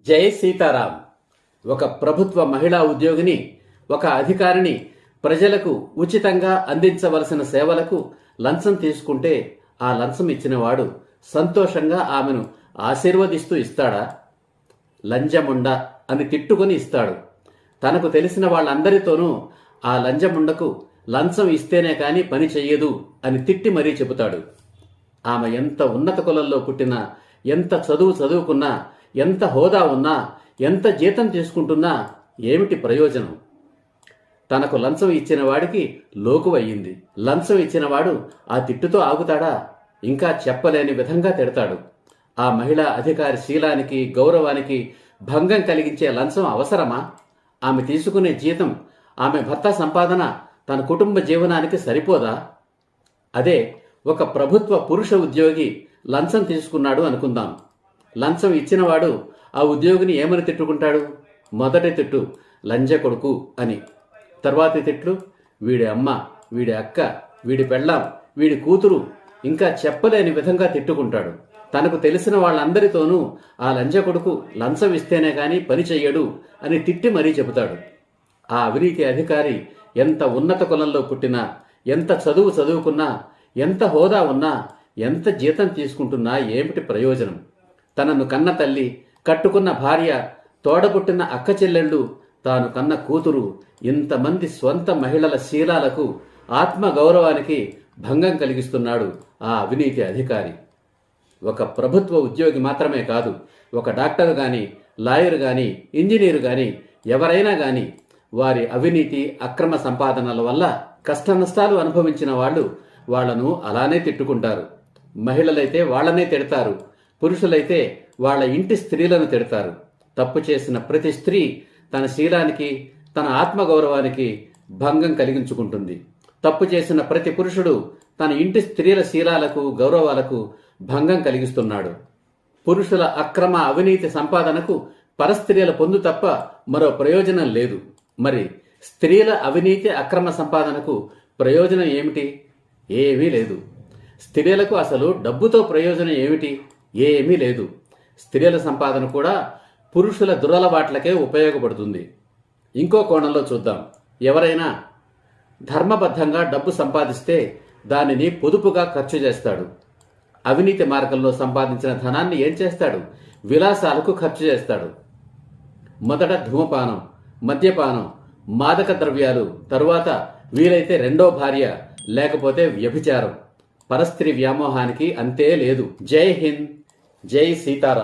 జై సీతారాం. ఒక ప్రభుత్వ మహిళా ఉద్యోగిని, ఒక అధికారిని ప్రజలకు ఉచితంగా అందించవలసిన సేవలకు లంచం తీసుకుంటే ఆ లంచం ఇచ్చినవాడు సంతోషంగా ఆమెను ఆశీర్వదిస్తూ ఇస్తాడా? లంజముండ అని తిట్టుకొని ఇస్తాడు. తనకు తెలిసిన వాళ్ళందరితోనూ ఆ లంజముండకు లంచం ఇస్తేనే కాని పని చెయ్యదు అని తిట్టి మరీ చెబుతాడు. ఆమె ఎంత ఉన్నత కులంలో పుట్టినా, ఎంత చదువుకున్నా, ఎంత హోదా ఉన్నా, ఎంత జీతం తీసుకుంటున్నా ఏమిటి ప్రయోజనం? తనకు లంచం ఇచ్చిన వాడికి లోకువయ్యింది. లంచం ఇచ్చినవాడు ఆ తిట్టుతో ఆగుతాడా? ఇంకా చెప్పలేని విధంగా తిడతాడు. ఆ మహిళా అధికారి శీలానికి, గౌరవానికి భంగం కలిగించే లంచం అవసరమా? ఆమె తీసుకునే జీతం, ఆమె భర్త సంపాదన తన కుటుంబ జీవనానికి సరిపోదా? అదే ఒక ప్రభుత్వ పురుష ఉద్యోగి లంచం తీసుకున్నాడు అనుకుందాం. లంచం ఇచ్చినవాడు ఆ ఉద్యోగిని ఏమని తిట్టుకుంటాడు? మొదటి తిట్టు లంజ కొడుకు అని. తర్వాతి తిట్లు వీడి అమ్మ, వీడి అక్క, వీడి పెళ్ళాం, వీడి కూతురు, ఇంకా చెప్పలేని విధంగా తిట్టుకుంటాడు. తనకు తెలిసిన వాళ్ళందరితోనూ ఆ లంజ కొడుకు లంచం ఇస్తేనే గాని పని చెయ్యడు అని తిట్టి మరీ చెబుతాడు. ఆ అవినీతి అధికారి ఎంత ఉన్నత కులంలో పుట్టినా, ఎంత చదువుకున్నా, ఎంత హోదా ఉన్నా, ఎంత జీతం తీసుకుంటున్నా ఏమిటి ప్రయోజనం? తనను కన్న తల్లి, కట్టుకున్న భార్య, తోడబుట్టిన అక్క చెల్లెళ్ళు, తాను కన్న కూతురు, ఇంతమంది స్వంత మహిళల శీలాలకు, ఆత్మ గౌరవానికి భంగం కలిగిస్తున్నాడు ఆ అవినీతి అధికారి. ఒక ప్రభుత్వ ఉద్యోగి మాత్రమే కాదు, ఒక డాక్టర్ గాని, లాయర్ గాని, ఇంజనీరు గాని, ఎవరైనా గాని వారి అవినీతి అక్రమ సంపాదనల వల్ల కష్ట నష్టాలు అనుభవించిన వాళ్ళు వాళ్లను అలానే తిట్టుకుంటారు. మహిళలైతే వాళ్లనే తిడతారు, పురుషులైతే వాళ్ళ ఇంటి స్త్రీలను తిడతారు. తప్పు చేసిన ప్రతి స్త్రీ తన శీలానికి, తన ఆత్మగౌరవానికి భంగం కలిగించుకుంటుంది. తప్పు చేసిన ప్రతి పురుషుడు తన ఇంటి స్త్రీల శీలాలకు, గౌరవాలకు భంగం కలిగిస్తున్నాడు. పురుషుల అక్రమ అవినీతి సంపాదనకు పరస్త్రీల పొందు తప్ప మరో ప్రయోజనం లేదు. మరి స్త్రీల అవినీతి అక్రమ సంపాదనకు ప్రయోజనం ఏమిటి? ఏమీ లేదు. స్త్రీలకు అసలు డబ్బుతో ప్రయోజనం ఏమిటి? ఏమీ లేదు. స్త్రీల సంపాదన కూడా పురుషుల దురలవాట్లకే ఉపయోగపడుతుంది. ఇంకో కోణంలో చూద్దాం. ఎవరైనా ధర్మబద్ధంగా డబ్బు సంపాదిస్తే దానిని పొదుపుగా ఖర్చు చేస్తాడు. అవినీతి మార్గంలో సంపాదించిన ధనాన్ని ఏం చేస్తాడు? విలాసాలకు ఖర్చు చేస్తాడు. మొదట ధూమపానం, మద్యపానం, మాదక ద్రవ్యాలు, తరువాత వీలైతే రెండో భార్య, లేకపోతే వ్యభిచారం. పరస్త్రీ వ్యామోహానికి అంతే లేదు. జై హింద్, జై సీతారాం.